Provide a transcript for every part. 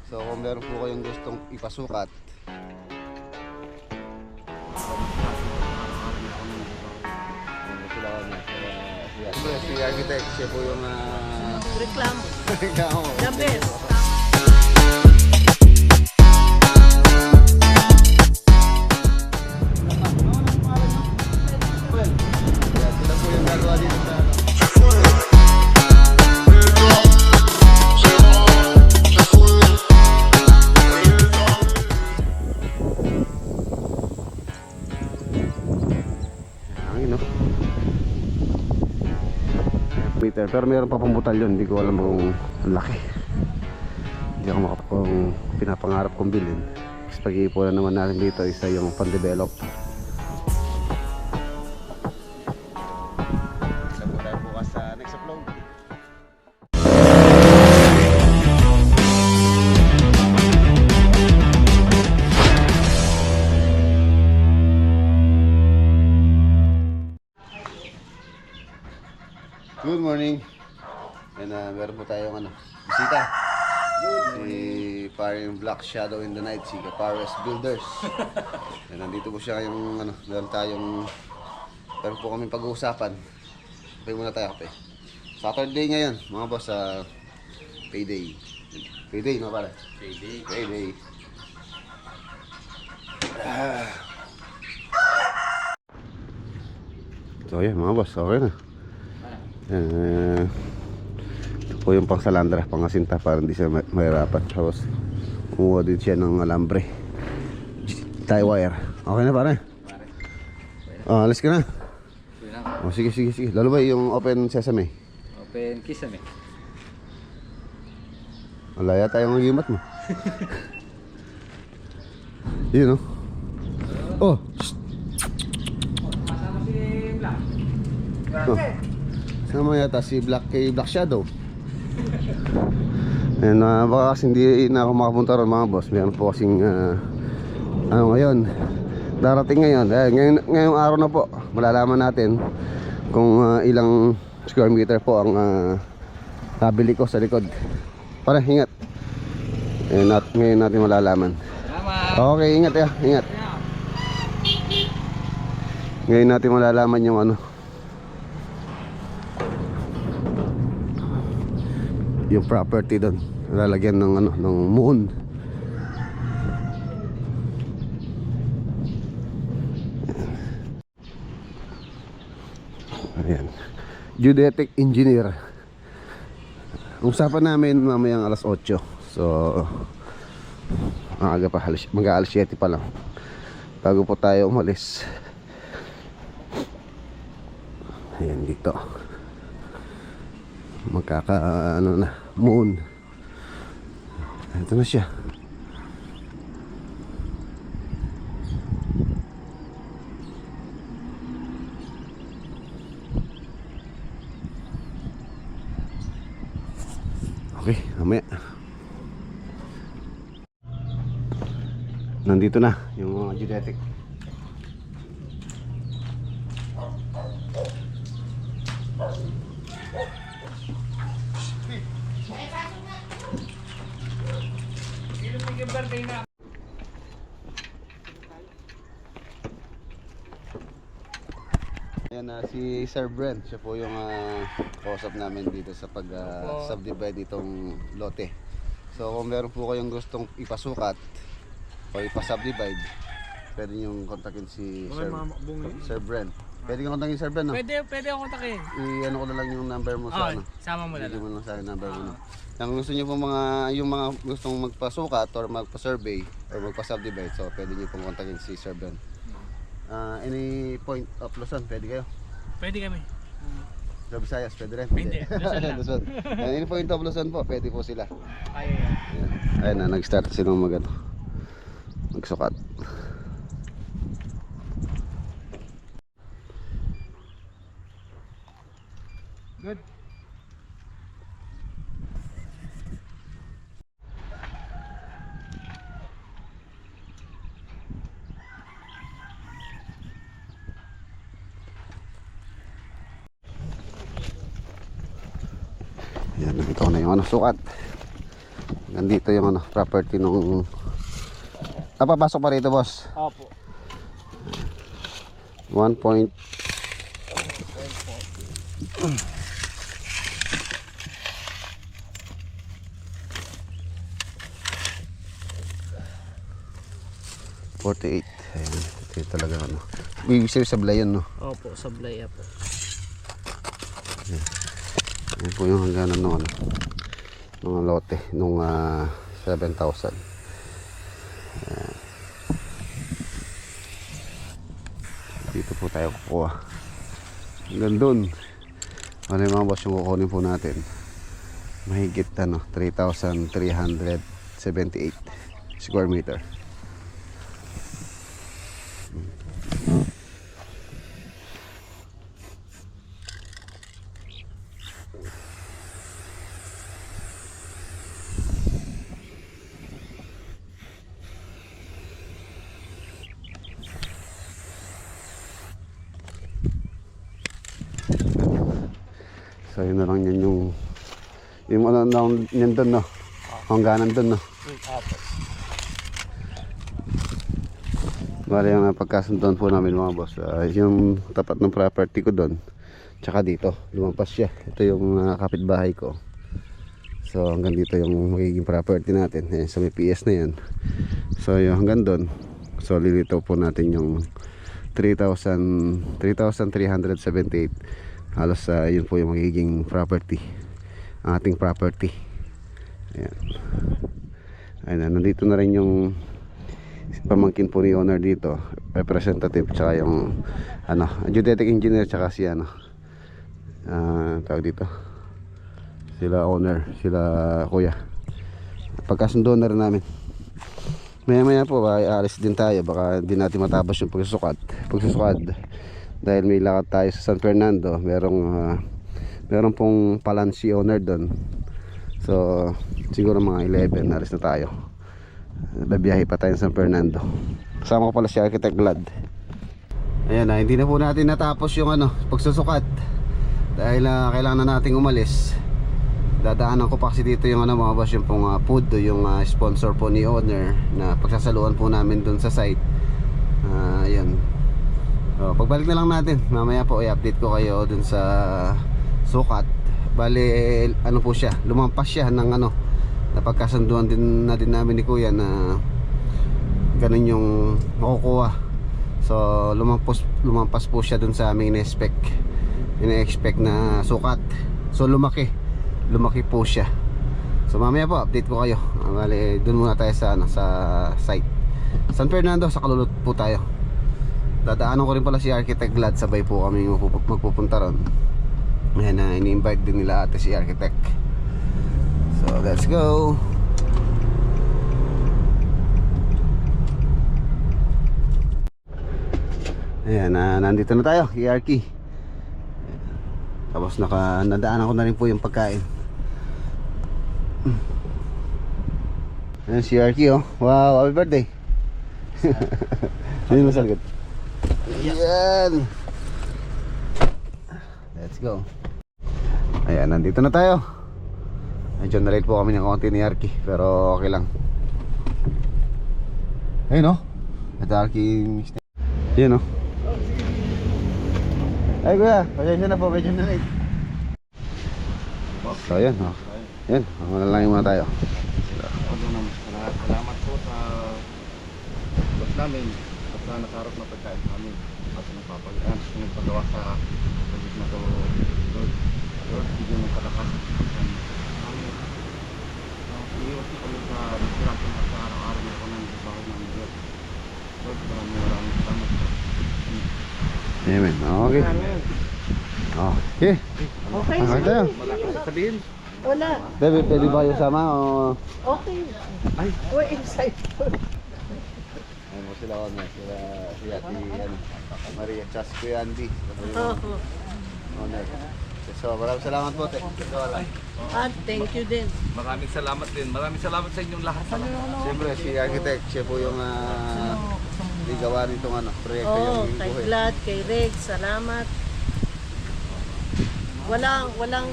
So kung meron po kayong gustong ipasukat, si architect, siya po yung Reklamo. reklamo. Number. Sila po yung gagawa dito sa hangin, no? Meter, pero meron pa pang butalyon, hindi ko alam kung ang laki. Hindi ako kung pinapangarap kong bilhin. Kasi pag-iipunan naman natin dito isa yung pan-develop. Isa po tayo bukas sa next upload. Good morning. And meron po tayong bisita. Si paring Black Shadow in the Night, si Kapares Builders. And nandito po siya yung meron po kaming pag-uusapan. Kape muna tayo, kape. Saturday ngayon, mga boss, payday. Payday, no pare? Payday. Payday. So yeah, mga boss, okay na. Ito po yung pang salandra, pang asinta para hindi siya mahirapan. Tapos kumuha din siya ng alambre, tie wire. Okay na pare? Alis ka na? Sige. Lalo ba yung open sesame? Open kisame. Malaya tayong agimat mo. Yun, no? Oh! Kasama si Black. Sama yata si Black kay Black Shadow. And baka kasi hindi na ako makapunta ron, mga boss. Meron po kasing ngayon, darating ngayon. Ngayong araw na po, malalaman natin kung ilang square meter po ang nabili ko sa likod. Para hingat. Ngayon natin malalaman. Salamat. Okay, ingat ya, ingat. Ngayon natin malalaman yung yung property doon, lalagyan ng moon. Ayan, geodetic engineer. Ang usapan namin mamayang alas 8. So maaga pa, mag-aalas 7 pa lang bago po tayo umalis. Ayan, dito na moon. Ito na siya. Okay, mamaya nandito na yung mga geodetic. Ayan, si Sir Brent, siya po yung kausap namin dito sa pag-subdivide itong lote. So kung meron po kayong gustong ipasukat o ipasubdivide, pwede nyo kontakin si Sir Brent. Pwede kang kontakin si Sir Brent, no? Pwede akong kontakin. I-ano ko na lang yung number mo sa Sama mo na Bigyan lang. mo lang sa akin number mo. Kung gusto nyo po yung mga gustong magpasukat or magpa-survey or magpa-subdivide, so pwede nyo pong kontakin si Sir Brent. Any point of Luzon, pwede kayo? Pwede kami. Sa Visayas, pwede rin? Hindi, Luzon lang. Luzon. Any point of Luzon po, pwede po sila. Kaya yan. Ayun na, nag-start silang magsukat. Good. Yan, ito na yung sukat. nandito yung ano, property nung napapasok pa rito, boss. Opo. 1 point. $48. Ayan, ito yung talaga ano. Ibig sabihin sablay yun, no? Opo, sablay po. Ayan po yung hangganan ng ano, ng lote nung 7,000. Ayan. Dito po tayo kukuha. Hanggang dun. Ano yung mga boss yung kukunin po natin? Mahigit ano, 3,378 square meter. So yun na lang yan yung ano yan dun, no? Hangganan dun, no? Opo. Bali yung pagkasunduan po namin mga boss, yung tapat ng property ko dun, tsaka dito lumampas siya. Ito yung kapitbahay ko. So hanggang dito yung magiging property natin. Ayan, sa may PS na yan. So yung hanggang dun, so lilitaw po natin yung 3,378. Halos yun po yung magiging property, ang ating property. Ayan. Ayan, nandito na rin yung pamangkin po ni owner dito, representative, tsaka yung ano, geodetic engineer, tsaka si ano, tawag dito, sila owner, sila kuya. Pagkasundo na rin namin. Maya maya po aalis din tayo, baka hindi natin matapos yung pagsusukad dahil may lakad tayo sa San Fernando. Merong pong palansi owner doon. So siguro mga 11 alis na tayo. Babiyahe pa tayo sa San Fernando. Kasama ko pala si Architect Glad. Ayan, hindi na po natin natapos yung ano, pagsusukat dahil kailangan na nating umalis. Dadaanan ko pa kasi dito yung ano mga boss, yung pong food, yung sponsor po ni owner na pagsasaluan po namin doon sa site. Ayan. So, pagbalik na lang natin, mamaya po i-update ko kayo dun sa sukat. Bali, ano po siya, lumampas siya ng ano, napagkasunduan din namin ni kuya na ganun yung makukuha. So lumampas po siya dun sa aming ina-expect na sukat. So lumaki po siya. So mamaya po update ko kayo. Bali, dun muna tayo sa ano, sa site San Fernando, sa Kalulot po tayo. Dadaanan ko rin pala si Architect Glad, sabay po kami magpupunta ron. Ayan na, ini-invite din nila ate si Architect. So let's go. Ayan, nandito na tayo, ERK. Tapos nadaanan ko na rin po yung pagkain. Ayan si ERK, oh. Wow, happy birthday. Hindi mo salgot. Ayan. Let's go. Ayan, nandito na tayo. Medyo na-late po kami ng konti ni Arky, pero okay lang. Ayun, oh. Ito Arky. Yun, oh. Ay kuya, pasensya na po, medyo na-late. So ayan, oh. Ayan, malalangin muna tayo. Salamat po sa boss namin at sa nasarap na pagkain namin at nagpagawa sa project na to. Lord, bigyan ng kalakas. Iiwas ko kami sa inspirasyon at sa araw-araw na ako ng bahay namin. Lord, maraming salamat po. Amen, okay. Okay. Okay, Okay tayo. Wala ko sabihin. wala. Bebe, pwede ba yung sama o... Okay. Ay. We're excited. Ayun mo sila kami, si Ate Maria Chas, Kuya Andy. Owner. So maraming salamat po. Thank you din. Maraming salamat din. Maraming salamat sa inyong lahat. Siyempre si Architect, siya po yung ligawa nitong proyekto yung Kay buhay. Glad, kay Reg, salamat. Walang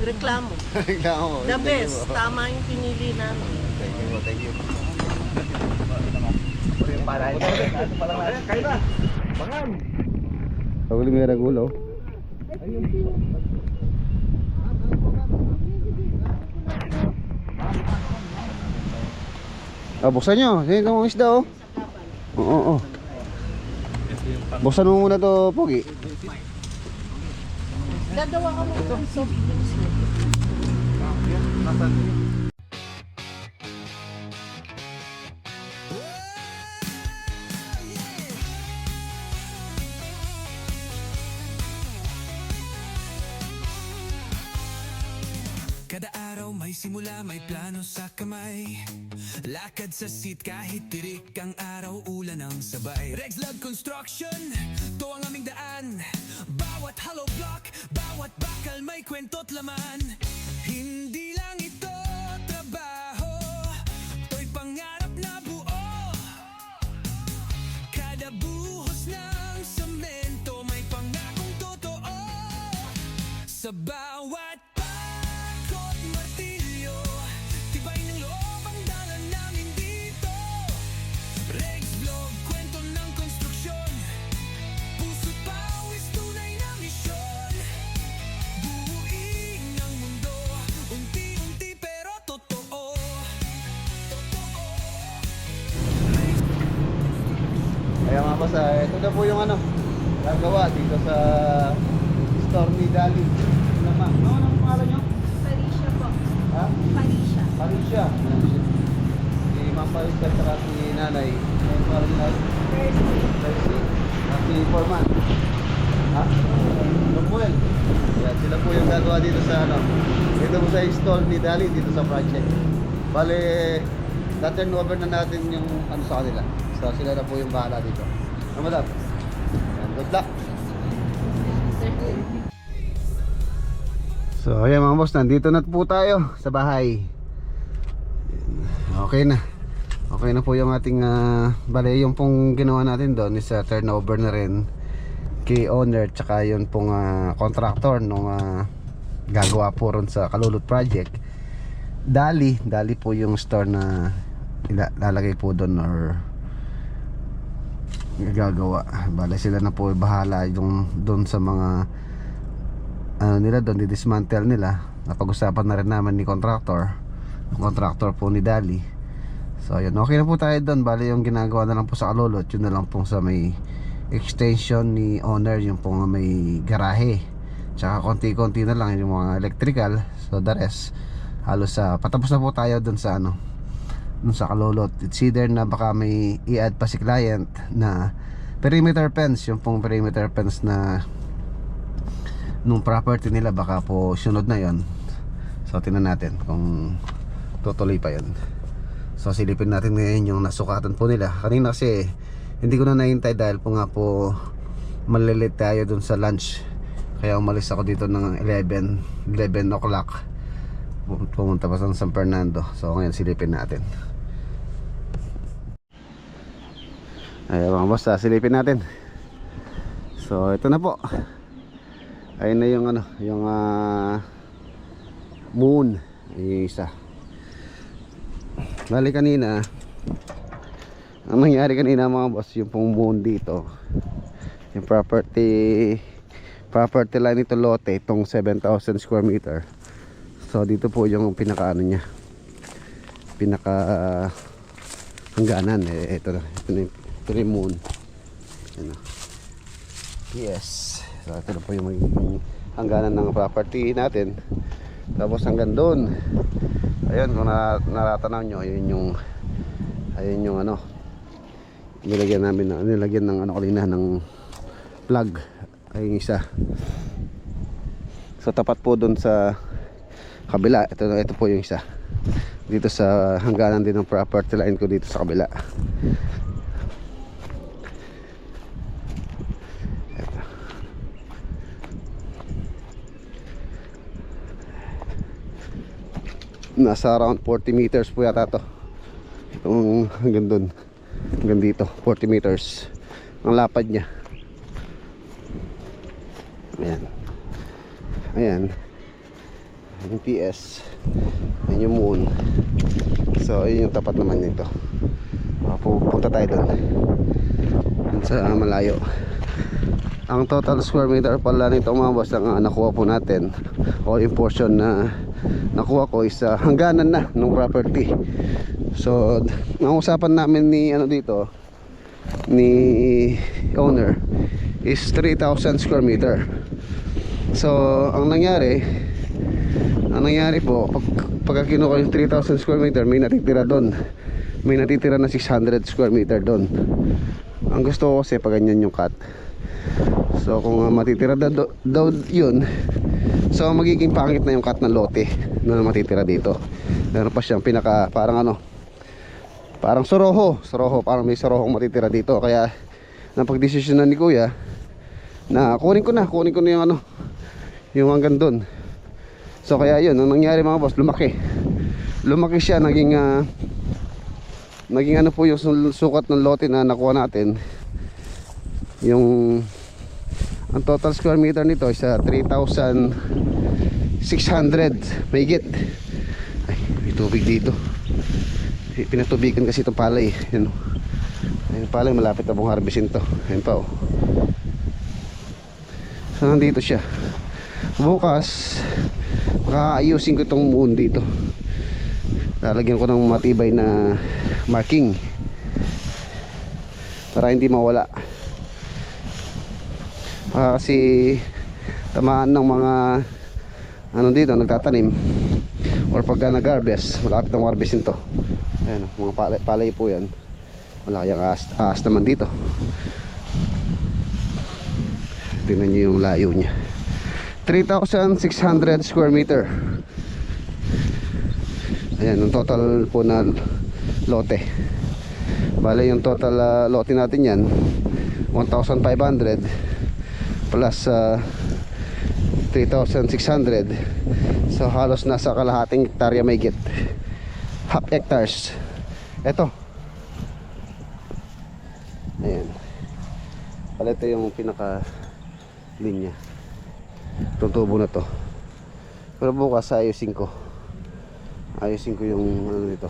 reklamo. Reklamo. The best. Tama yung pinili namin. thank you. Paguli may ragulo. Buksan nyo. Yan itong isda oh. Oo. Buksan mo muna to, Pogi. Gagawa ka mo ng soft drinks. Kada araw may simula, may plano sa kamay. Lakad sa seat kahit tirik ang araw, ulan ang sabay. Rex Love Construction, to ang aming daan. Bawat hollow block, bawat bakal may kwento't laman. Hindi lang ito trabaho, to'y pangarap na buo. Kada buhos ng semento may pangakong totoo. Sa bawat pakot martilyo, tibay ng loob ang dalan namin dito. Rex Vlog, kwento ng konstruksyon, puso't pawis, tunay na misyon. Buuin ang mundo, unti-unti pero totoo. Kaya mga boss, ito na po yung gagawa dito sa store ni Dali. Ano ma'am? Ano pangalan nyo? Parisha po. Ha? Parisha. Parisha. Si Ma'am Parisha at si Nanay. Ano pangalan nyo? Percy. At si Foreman. Ha? Samuel. Yan, sila po yung gagawa dito sa dito po sa store ni Dali dito sa project. Bale, na-turn over na natin yung sa kanila. So sila na po yung bahala dito. Madam. Yan, good luck. So ayan mga boss, nandito na po tayo sa bahay. Okay na. Okay na po yung ating bale yung pong ginawa natin doon is turnover na rin kay owner tsaka yun pong contractor nung gagawa po ron sa Kalulot project. Dali po yung store na lalagay po doon or gagawa. Bale sila na po bahala yung doon sa mga nila doon, di-dismantle nila. Napag-usapan na rin naman ni contractor po ni Dali. So ayun, okay na po tayo doon. Bale yung ginagawa na lang po sa Kalulot, yun na lang po sa may extension ni owner, yung pong may garahe. Tsaka konti-konti na lang yung mga electrical. So the rest halos patapos na po tayo doon sa doon sa Kalulot. It's either na baka may i-add pa si client na perimeter fence, yung pong perimeter fence na nung property nila, baka po sunod na yon. So tingnan natin kung tutuloy pa yon. So silipin natin ngayon yung nasukatan po nila. Kanina kasi hindi ko na nahintay dahil po nga po malilit tayo dun sa lunch. Kaya umalis ako dito ng 11 o'clock. Pumunta pa sa San Fernando. So ngayon silipin natin. Ayan mga boss, silipin natin. So ito na po. Ayun na yung yung moon, yung isa. Bali kanina, ang nangyari kanina mga boss, yung pong moon dito, yung property line nito lote, itong 7,000 square meter. So dito po yung pinaka niya, pinaka hangganan. Ito na yung moon. Ano? Yes. So ito na po yung magiging hangganan ng property natin. Tapos hanggang doon, ayun, kung naratanaw nyo, ayun yung nilagyan namin ng kanina ng plug. Ayun isa. So tapat po doon sa kabila. Ito po yung isa. Dito sa hangganan din ng property line ko dito sa kabila. Nasa around 40 meters po yata to. Itong hanggang dun, hanggang dito 40 meters ang lapad nya. Ayan. Ayan. yung TS, yun yung moon. So ayun yung tapat naman nito. Pupunta tayo doon sa malayo. Ang total square meter pala nito mga boss ang nakuha po natin, o yung portion na nakuha ko is hangganan na ng property. So ang usapan namin ni dito ni owner is 3,000 square meter. So ang nangyari po, pagka kinuha yung 3,000 square meter, may natitira doon. May natitira na 600 square meter doon. Ang gusto ko kasi pag ganyan yung cut. So kung matitira daw yun, so magiging pangit na yung cut ng lote na matitira dito. Meron pa siyang pinaka parang soroho, parang may sorohong matitira dito. Kaya napagdesisyonan ni kuya na kunin ko na yung yung hanggang doon. So kaya yun, ang nangyari mga boss, lumaki siya, naging po yung sukat ng lote na nakuha natin. Yung ang total square meter nito is 3,600 mahigit. Ay, may tubig dito. Pinatubigan kasi itong palay. Yan, ayun palay, malapit na pong harvestin to. Ayun pa, oh. So nandito siya. Bukas makaayusin ko itong moon dito. Lalagyan ko ng matibay na marking para hindi mawala. Kasi tamaan ng mga dito nagtatanim or pagka nag-harvest, malapit ang harvestin to. Ayan, mga palay po yan. Malaki ang ahas naman dito. Tingnan nyo yung layo nya. 3,600 square meter. Ayan, yung total po na lote. Bale yung total lote natin yan 1,500 plus 3,600. So halos nasa kalahating hektarya may git. Half hectares. Ito. Ayan. Pala ito yung pinaka linya. Itong tubo na to. Pero bukas ayusin ko yung dito.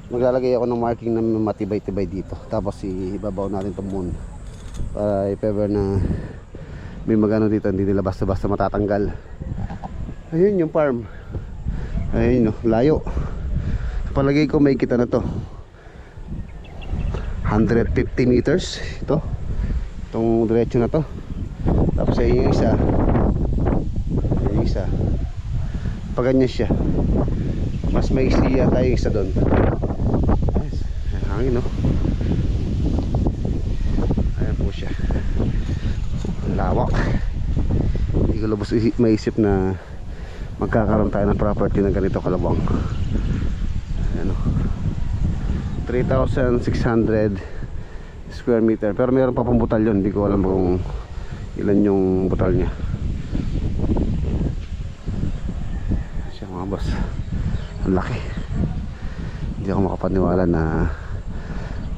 Maglalagay ako ng marking na matibay-tibay dito. Tapos ibabaw natin itong moon para if ever na may magano dito, hindi nila basta-basta matatanggal. Ayun yung farm. Ayun, no, layo. Palagay ko may kita na to 150 meters itong diretso na to. Tapos ayun yung isa pag ganyan siya, mas may siya tayo isa doon. Yes, hangin, no? Ayan po siya, lawak. Hindi ko lubos maisip na magkakaroon tayo ng property ng ganito kalabang. Ayan, 3,600 square meter. Pero meron pa pang butal yun. Hindi ko alam kung ilan yung butal nya. Siya mga boss, ang laki. Hindi ako makapaniwala na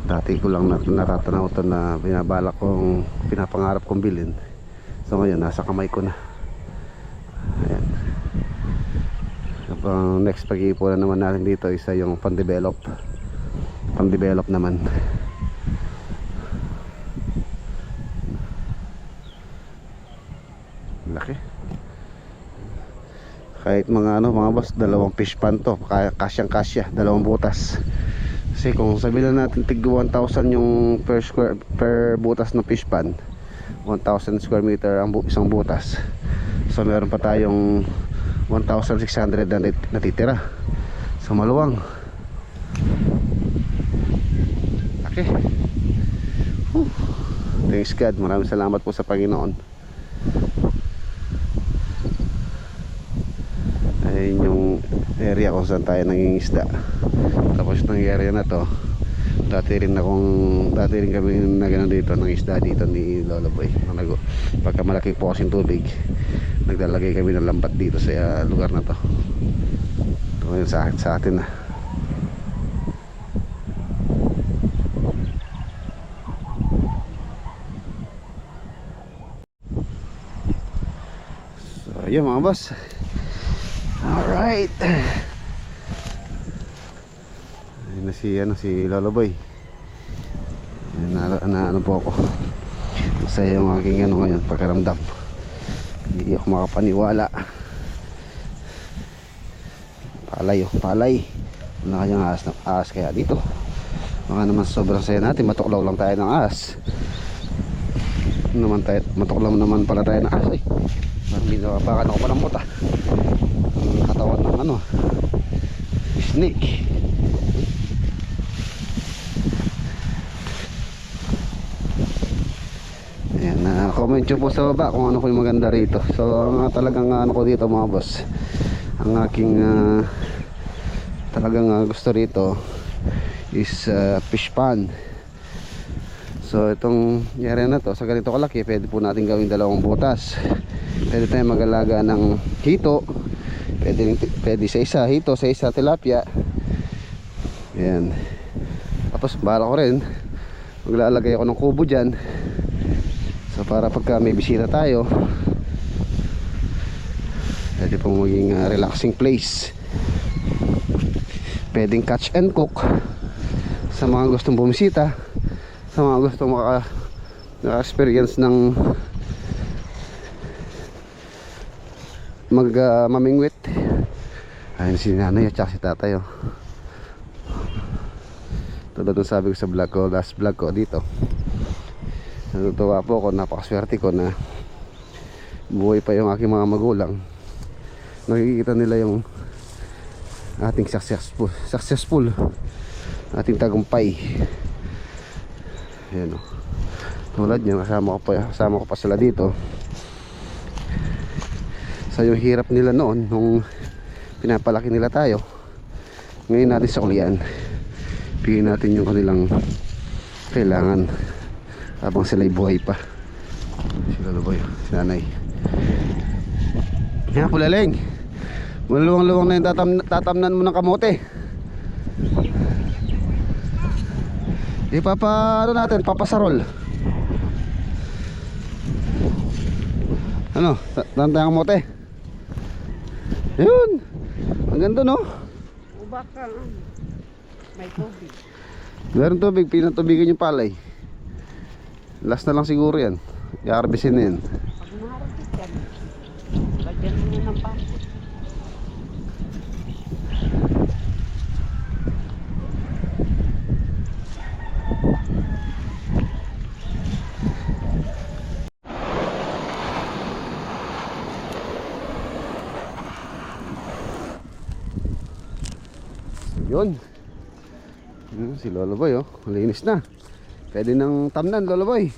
dati ko lang natatanaw ito na binabalak kong pinapangarap kong bilhin. So ngayon nasa kamay ko na. Ayan. Ang next pag-iipunan naman natin dito isa yung pan-develop naman. Laki. Kahit mga mga boss, dalawang fish pan to, kasyang kasya, dalawang butas. Kasi kung sabihin natin tig 1,000 yung per butas ng fish pan, 1,000 square meter ang isang butas. So meron pa tayong 1,600 na natitira. So maluwang. Okay. Thanks God. Maraming salamat po sa Panginoon. Ayun yung area kung saan tayo nangingisda. Tapos ng area na to, dati rin kami na gano'n dito ng isda dito ni Lolo Boy. Pagka malaki po kasing tubig, naglalagay kami ng lambat dito sa lugar na to. Ito yun sa atin na. So yun mga boss, Alright. Ayun na si Lolo Boy. Ano po ako. Masaya yung aking ngayon, pagkaramdam. Hindi ako makapaniwala. Palay. Wala kanyang ahas kaya dito. Baka naman sobrang saya natin, matuklaw lang tayo ng ahas. Matuklaw naman pala tayo ng ahas eh. Parang binawapakan ako malambot ah. Ang katawan ng snake. Ayan, comment nyo po sa baba kung ano po yung maganda rito. So talagang ano ko dito mga boss, ang aking talagang gusto rito is fish pond. So itong area na to, sa ganito kalaki, pwede po natin gawing dalawang butas. Pwede tayo mag-alaga ng hito, pwede sa isa hito, sa isa tilapia. Ayan. Tapos bala ko rin, maglalagay ako ng kubo dyan. So para pagka may bisita tayo, pwede pong maging relaxing place. Pwedeng catch and cook sa mga gustong bumisita, sa mga gustong maka-experience ng mamingwit. Ayun si nanay at si tatay oh. Tulad ng sabi ko sa vlog ko, last vlog ko dito, natutuwa po ako, napakaswerte ko na buhay pa yung aking mga magulang. Nakikita nila yung ating successful ating tagumpay. Ayan o, tulad nyo, kasama ko pa sila dito sa yung hirap nila noon nung pinapalaki nila tayo. Ngayon natin sa ulian, bigyan natin yung kanilang kailangan habang sila'y buhay pa. Si Lolo Boy, si nanay. Yan po Laleng, maluwang-luwang na yung tatamnan mo ng kamote. Ano natin, papasarol. Ano, tantay ang kamote. Yun, ang ganda no. Ubaka. May tubig. Meron tubig, pinatubigan yung palay. Last na lang siguro yan, i-harvestin na yan. Pag maharapit yan, lagyan mo ng pampo. Yun. Si Lolo Boy oh, malinis na. Pwede nang tamnan Lolo Boy.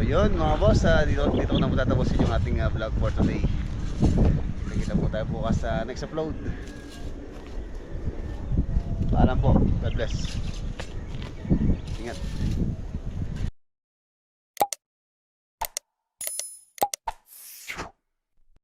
So yun mga boss, dito ko na po tatapusin yung ating vlog for today. Kita po tayo bukas sa next upload. Paalam po, God bless. Ingat.